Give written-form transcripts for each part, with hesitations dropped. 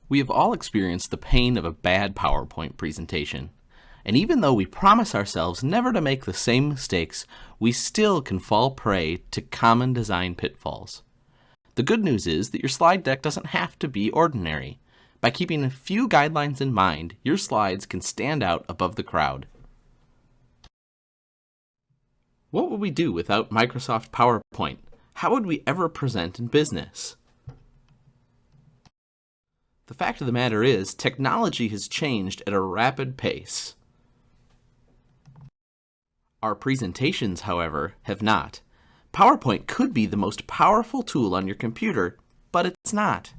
We have all experienced the pain of a bad PowerPoint presentation. And even though we promise ourselves never to make the same mistakes, we still can fall prey to common design pitfalls. The good news is that your slide deck doesn't have to be ordinary. By keeping a few guidelines in mind, your slides can stand out above the crowd. What would we do without Microsoft PowerPoint? How would we ever present in business? The fact of the matter is, technology has changed at a rapid pace. Our presentations, however, have not. PowerPoint could be the most powerful tool on your computer, but it's not.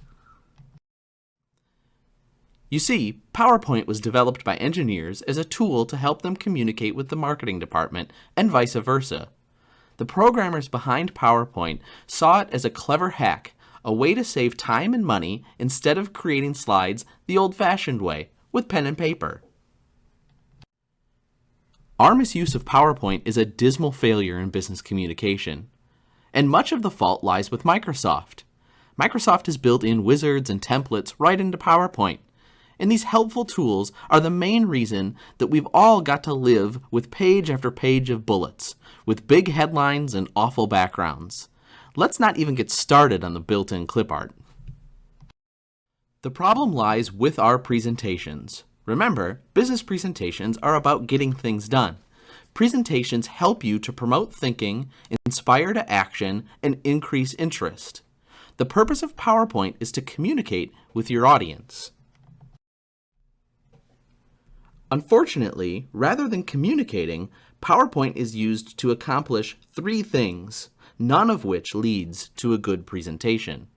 You see, PowerPoint was developed by engineers as a tool to help them communicate with the marketing department and vice versa. The programmers behind PowerPoint saw it as a clever hack, a way to save time and money instead of creating slides the old-fashioned way, with pen and paper. Our misuse of PowerPoint is a dismal failure in business communication, and much of the fault lies with Microsoft. Microsoft has built in wizards and templates right into PowerPoint, and these helpful tools are the main reason that we've all got to live with page after page of bullets, with big headlines and awful backgrounds. Let's not even get started on the built-in clip art. The problem lies with our presentations. Remember, business presentations are about getting things done. Presentations help you to promote thinking, inspire to action, and increase interest. The purpose of PowerPoint is to communicate with your audience. Unfortunately, rather than communicating, PowerPoint is used to accomplish three things, none of which leads to a good presentation.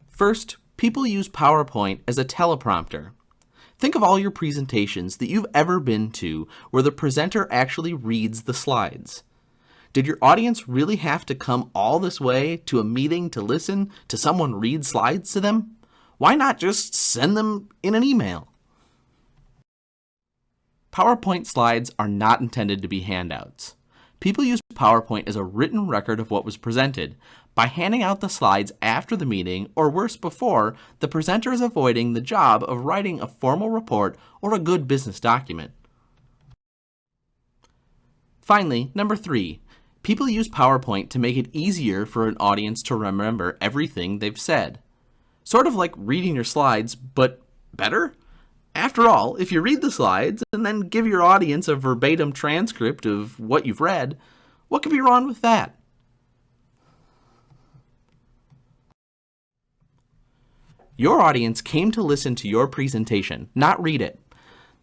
First, people use PowerPoint as a teleprompter. Think of all your presentations that you've ever been to where the presenter actually reads the slides. Did your audience really have to come all this way to a meeting to listen to someone read slides to them? Why not just send them in an email? PowerPoint slides are not intended to be handouts. People use PowerPoint as a written record of what was presented. By handing out the slides after the meeting, or worse before, the presenter is avoiding the job of writing a formal report or a good business document. Finally, number 3, people use PowerPoint to make it easier for an audience to remember everything they've said. Sort of like reading your slides, but better? After all, if you read the slides and then give your audience a verbatim transcript of what you've read, what could be wrong with that? Your audience came to listen to your presentation, not read it.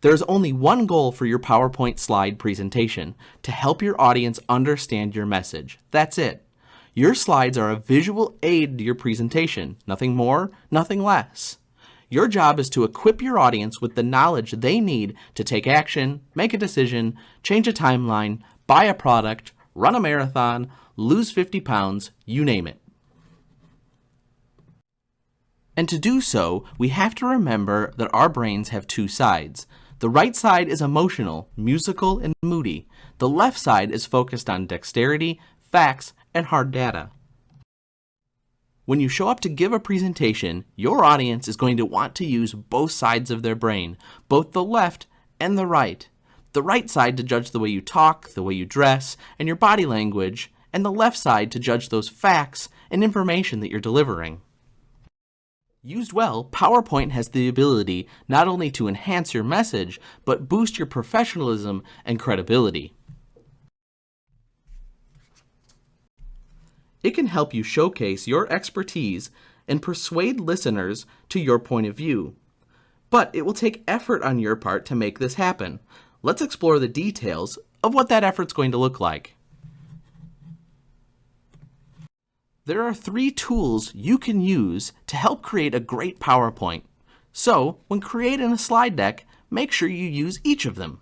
There's only one goal for your PowerPoint slide presentation, to help your audience understand your message. That's it. Your slides are a visual aid to your presentation, nothing more, nothing less. Your job is to equip your audience with the knowledge they need to take action, make a decision, change a timeline, buy a product, run a marathon, lose 50 pounds, you name it. And to do so, we have to remember that our brains have two sides. The right side is emotional, musical, and moody. The left side is focused on dexterity, facts, and hard data. When you show up to give a presentation, your audience is going to want to use both sides of their brain, both the left and the right. The right side to judge the way you talk, the way you dress, and your body language, and the left side to judge those facts and information that you're delivering. Used well, PowerPoint has the ability not only to enhance your message, but boost your professionalism and credibility. It can help you showcase your expertise and persuade listeners to your point of view. But it will take effort on your part to make this happen. Let's explore the details of what that effort's going to look like. There are 3 tools you can use to help create a great PowerPoint. So, when creating a slide deck, make sure you use each of them.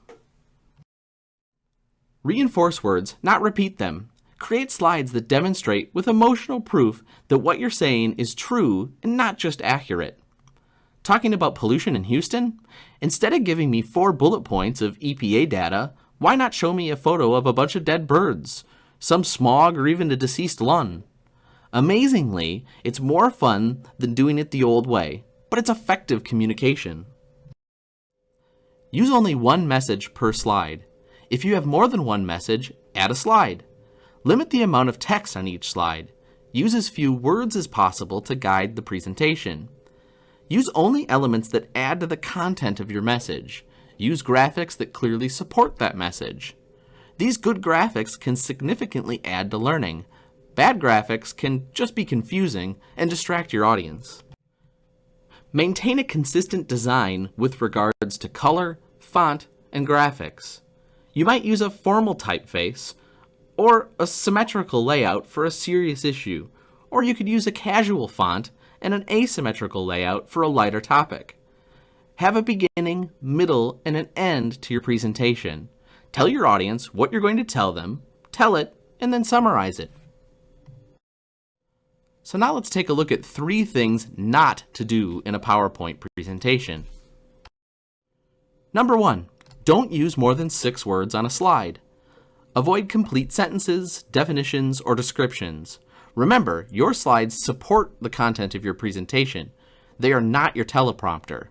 Reinforce words, not repeat them. Create slides that demonstrate with emotional proof that what you're saying is true and not just accurate. Talking about pollution in Houston? Instead of giving me 4 bullet points of EPA data, why not show me a photo of a bunch of dead birds, some smog, or even a deceased lung? Amazingly, it's more fun than doing it the old way. but it's effective communication. Use only one message per slide. If you have more than one message, add a slide. Limit the amount of text on each slide. Use as few words as possible to guide the presentation. Use only elements that add to the content of your message. Use graphics that clearly support that message. These good graphics can significantly add to learning. Bad graphics can just be confusing and distract your audience. Maintain a consistent design with regards to color, font, and graphics. You might use a formal typeface or a symmetrical layout for a serious issue, or you could use a casual font and an asymmetrical layout for a lighter topic. Have a beginning, middle, and an end to your presentation. Tell your audience what you're going to tell them, tell it, and then summarize it. So now let's take a look at 3 things not to do in a PowerPoint presentation. Number 1, don't use more than 6 words on a slide. Avoid complete sentences, definitions, or descriptions. Remember, your slides support the content of your presentation. They are not your teleprompter.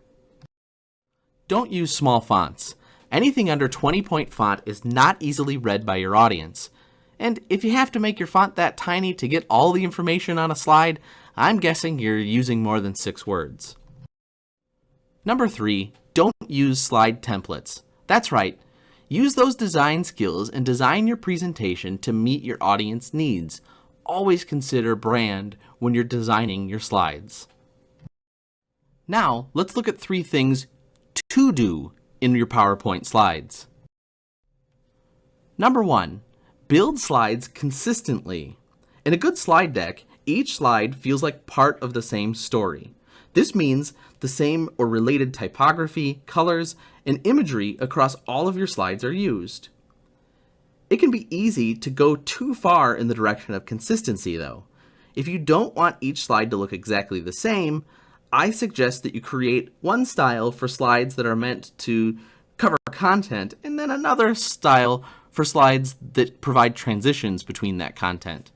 Don't use small fonts. Anything under 20-point font is not easily read by your audience. And if you have to make your font that tiny to get all the information on a slide, I'm guessing you're using more than 6 words. Number 3, don't use slide templates. That's right. Use those design skills and design your presentation to meet your audience needs. Always consider brand when you're designing your slides. Now, let's look at 3 things to do in your PowerPoint slides. Number 1, build slides consistently. In a good slide deck, each slide feels like part of the same story. This means the same or related typography, colors, and imagery across all of your slides are used. It can be easy to go too far in the direction of consistency, though. If you don't want each slide to look exactly the same, I suggest that you create one style for slides that are meant to cover content, and then another style for slides that provide transitions between that content.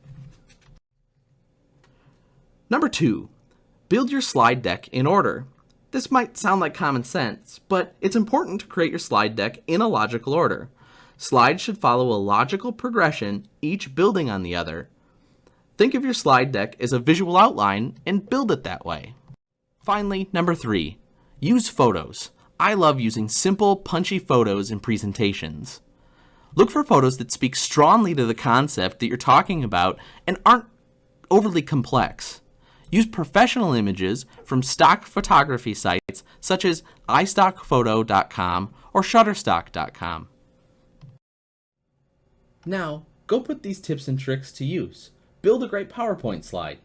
Number 2, build your slide deck in order. This might sound like common sense, but it's important to create your slide deck in a logical order. Slides should follow a logical progression, each building on the other. Think of your slide deck as a visual outline and build it that way. Finally, number 3, use photos. I love using simple, punchy photos in presentations. Look for photos that speak strongly to the concept that you're talking about and aren't overly complex. Use professional images from stock photography sites such as iStockPhoto.com or Shutterstock.com. Now, go put these tips and tricks to use. Build a great PowerPoint slide.